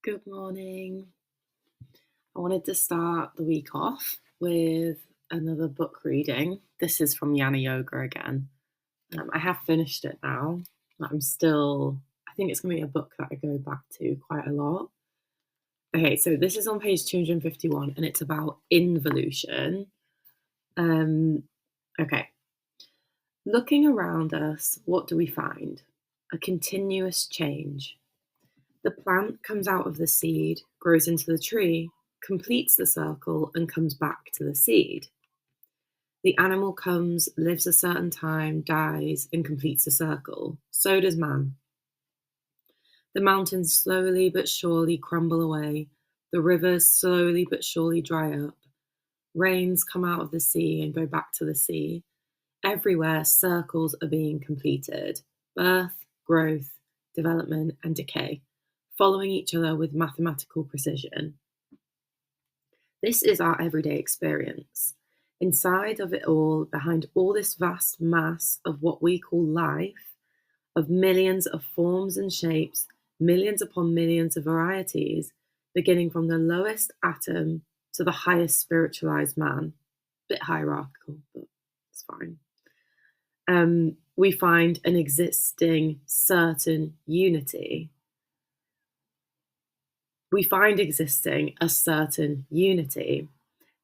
Good morning. I wanted to start the week off with another book reading. This is from Jnana Yoga again. I have finished it now. I think it's going to be a book that I go back to quite a lot. Okay, so this is on page 251 and it's about involution. Okay. Looking around us, what do we find? A continuous change. The plant comes out of the seed, grows into the tree, completes the circle, and comes back to the seed. The animal comes, lives a certain time, dies, and completes the circle. So does man. The mountains slowly but surely crumble away. The rivers slowly but surely dry up. Rains come out of the sea and go back to the sea. Everywhere, circles are being completed. Birth, growth, development, and decay, following each other with mathematical precision. This is our everyday experience. Inside of it all, behind all this vast mass of what we call life, of millions of forms and shapes, millions upon millions of varieties, beginning from the lowest atom to the highest spiritualized man. Bit hierarchical, but it's fine. We find an existing certain unity. We find existing a certain unity.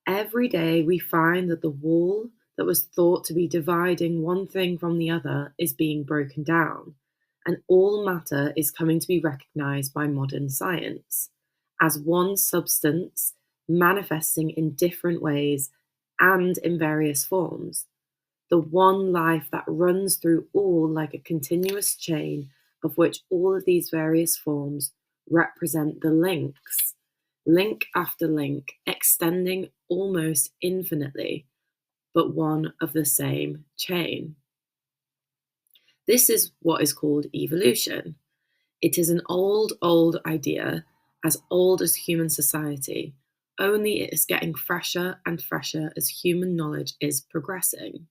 Every day we find that the wall that was thought to be dividing one thing from the other is being broken down, and all matter is coming to be recognized by modern science as one substance manifesting in different ways and in various forms. The one life that runs through all like a continuous chain, of which all of these various forms represent the links, link after link, extending almost infinitely, but one of the same chain. This is what is called evolution. It is an old idea, as old as human society, only it is getting fresher and fresher as human knowledge is progressing.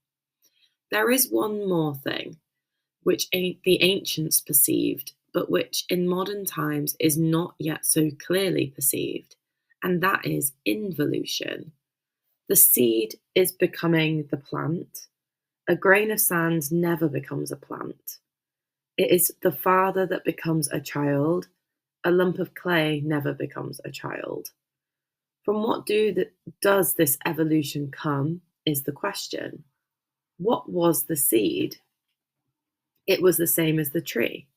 There is one more thing, which the ancients perceived, but which in modern times is not yet so clearly perceived, and that is involution. The seed is becoming the plant. A grain of sand never becomes a plant. It is the father that becomes a child. A lump of clay never becomes a child. From what does this evolution come, is the question. What was the seed? It was the same as the tree.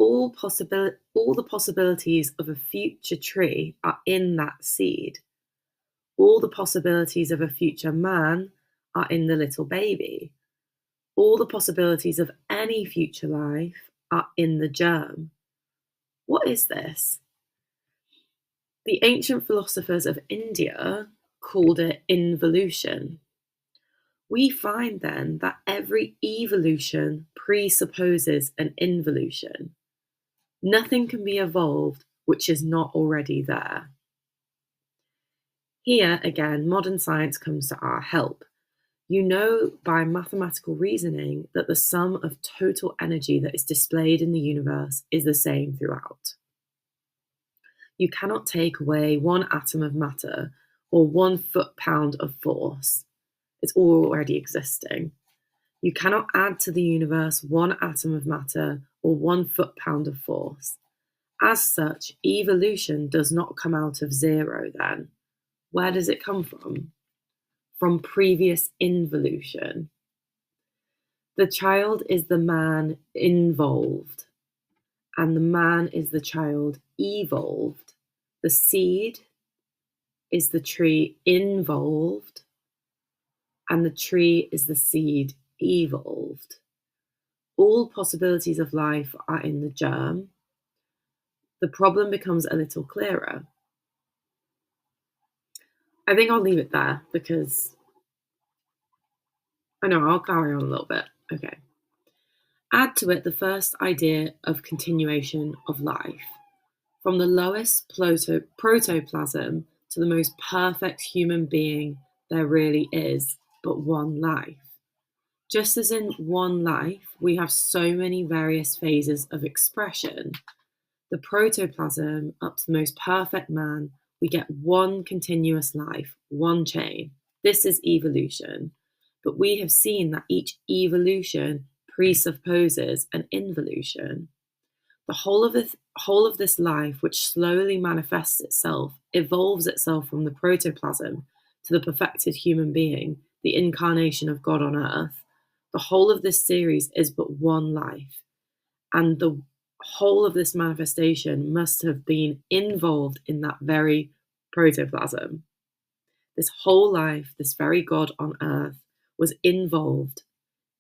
All the possibilities of a future tree are in that seed. All the possibilities of a future man are in the little baby. All the possibilities of any future life are in the germ. What is this? The ancient philosophers of India called it involution. We find then that every evolution presupposes an involution. Nothing can be evolved which is not already there. Here again, modern science comes to our help. You know by mathematical reasoning that the sum of total energy that is displayed in the universe is the same throughout. You cannot take away one atom of matter or 1 foot-pound of force. It's already existing. You cannot add to the universe 1 atom of matter or 1 foot-pound of force. As such, evolution does not come out of zero then. Where does it come from? From previous involution. The child is the man involved, and the man is the child evolved. The seed is the tree involved, and the tree is the seed evolved. All possibilities of life are in the germ. The problem becomes a little clearer. I think I'll leave it there because I'll carry on a little bit. Okay. Add to it the first idea of continuation of life. From the lowest protoplasm to the most perfect human being, there really is but one life. Just as in one life, we have so many various phases of expression. the protoplasm up to the most perfect man, we get one continuous life, one chain. This is evolution. But we have seen that each evolution presupposes an involution. The whole of this life, which slowly manifests itself, evolves itself from the protoplasm to the perfected human being, the incarnation of God on earth. The whole of this series is but one life. And the whole of this manifestation must have been involved in that very protoplasm. This whole life, this very God on earth, was involved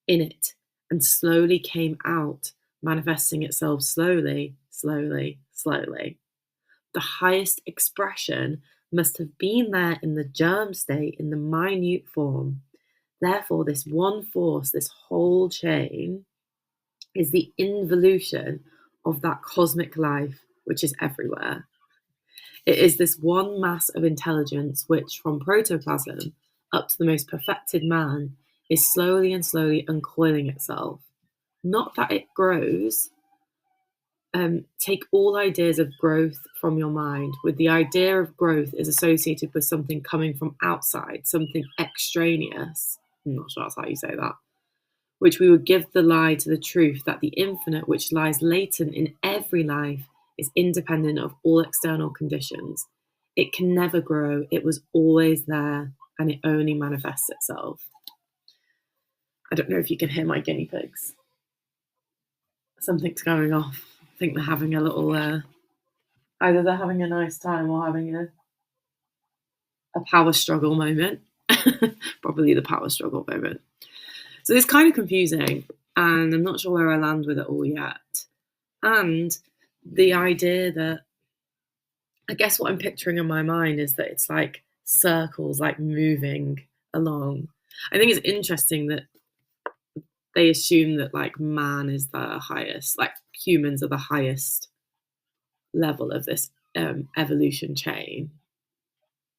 in it and slowly came out, manifesting itself slowly, slowly, slowly. The highest expression must have been there in the germ state, in the minute form. Therefore, this one force, this whole chain, is the involution of that cosmic life which is everywhere. It is this one mass of intelligence which, from protoplasm up to the most perfected man, is slowly and slowly uncoiling itself. Not that it grows. Take all ideas of growth from your mind, with the idea of growth is associated with something coming from outside, something extraneous. I'm not sure that's how you say that. Which we would give the lie to the truth that the infinite, which lies latent in every life, is independent of all external conditions. It can never grow. It was always there, and it only manifests itself. I don't know if you can hear my guinea pigs. Something's going off. I think they're having a little, either they're having a nice time or having a power struggle moment. Probably the power struggle moment. So it's kind of confusing, and I'm not sure where I land with it all yet. And the idea that, I guess what I'm picturing in my mind is that it's like circles, like moving along. I think it's interesting that they assume that like man is the highest, like humans are the highest level of this evolution chain.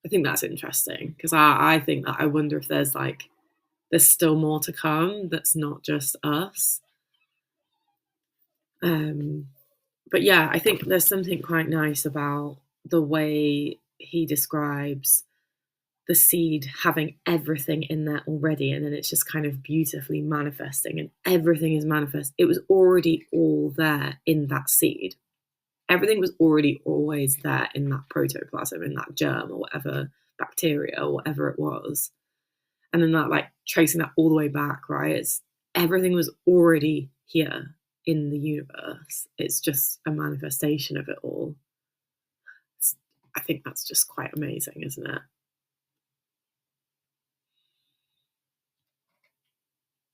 I think that's interesting because I think that I wonder if there's still more to come that's not just us. But yeah, I think there's something quite nice about the way he describes the seed having everything in there already, and then it's just kind of beautifully manifesting, and everything is manifest. It was already all there in that seed. Everything was already always there in that protoplasm, in that germ or whatever, bacteria or whatever it was. And then that, like, tracing that all the way back, right? Everything was already here in the universe. It's just a manifestation of it all. I think that's just quite amazing, isn't it?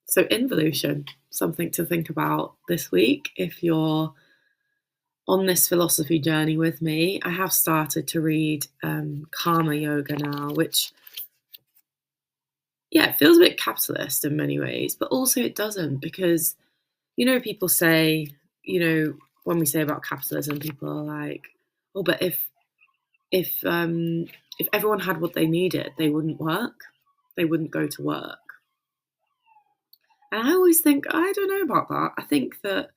So involution, something to think about this week if you're on this philosophy journey with me. I have started to read Karma Yoga now, which, yeah, it feels a bit capitalist in many ways, but also it doesn't, because, people say, when we say about capitalism, people are like, oh, but if everyone had what they needed, they wouldn't work. They wouldn't go to work. And I always think, I don't know about that. I think that,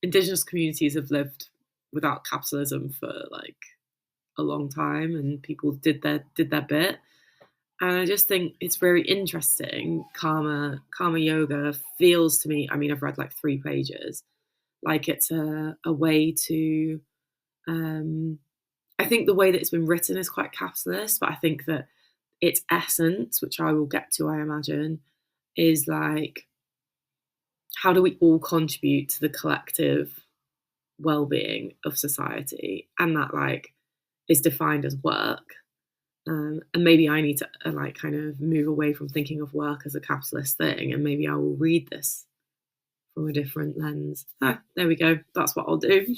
indigenous communities have lived without capitalism for like a long time, and people did their bit. And I just think it's very interesting. Karma Yoga feels to me, I mean, I've read like 3 pages, like it's a way to, I think the way that it's been written is quite capitalist, but I think that its essence, which I will get to, I imagine, is like, how do we all contribute to the collective well-being of society? And that like is defined as work. And maybe I need to kind of move away from thinking of work as a capitalist thing, and maybe I will read this from a different lens. There we go. That's what I'll do.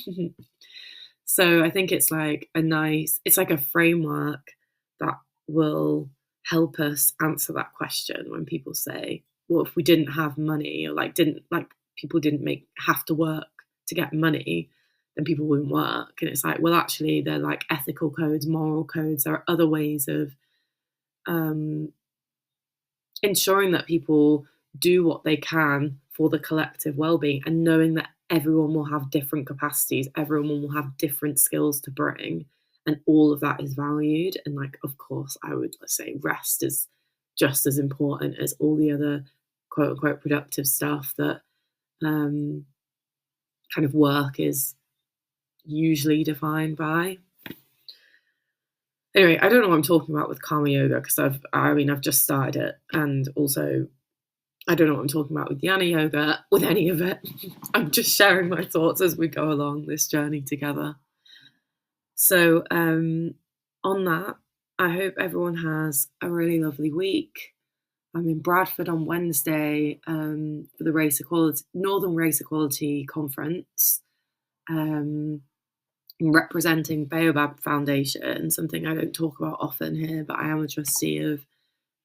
So I think it's like it's like a framework that will help us answer that question when people say, well, if we didn't have money, or people didn't have to work to get money, then people wouldn't work. And it's like, well, actually, they're like ethical codes, moral codes. There are other ways of ensuring that people do what they can for the collective well-being, and knowing that everyone will have different capacities, everyone will have different skills to bring, and all of that is valued. And like, of course, I would say rest is just as important as all the other quote unquote productive stuff that kind of work is usually defined by. Anyway, I don't know what I'm talking about with karma yoga, because I've just started it, and also I don't know what I'm talking about with Jnana Yoga, with any of it. I'm just sharing my thoughts as we go along this journey together. So on that, I hope everyone has a really lovely week. I'm in Bradford on Wednesday for the Northern Race Equality Conference. I'm representing Baobab Foundation, something I don't talk about often here, but I am a trustee of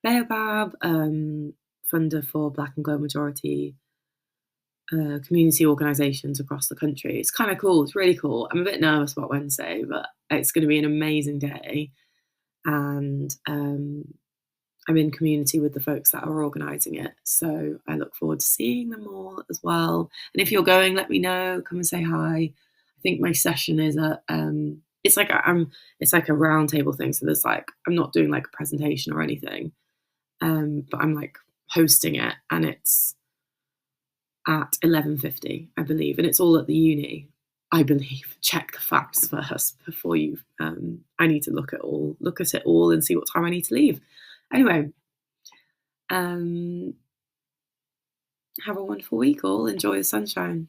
Baobab, funder for Black and Girl majority community organisations across the country. It's kind of cool. It's really cool. I'm a bit nervous about Wednesday, but it's going to be an amazing day. And I'm in community with the folks that are organising it. So I look forward to seeing them all as well. And if you're going, let me know. Come and say hi. I think my session is it's like a round table thing. So there's like, I'm not doing like a presentation or anything, but I'm like hosting it, and it's at 11:50, I believe, and it's all at the uni, I believe. Check the facts first before you. I need to look at it all and see what time I need to leave. Anyway, have a wonderful week, all. Enjoy the sunshine.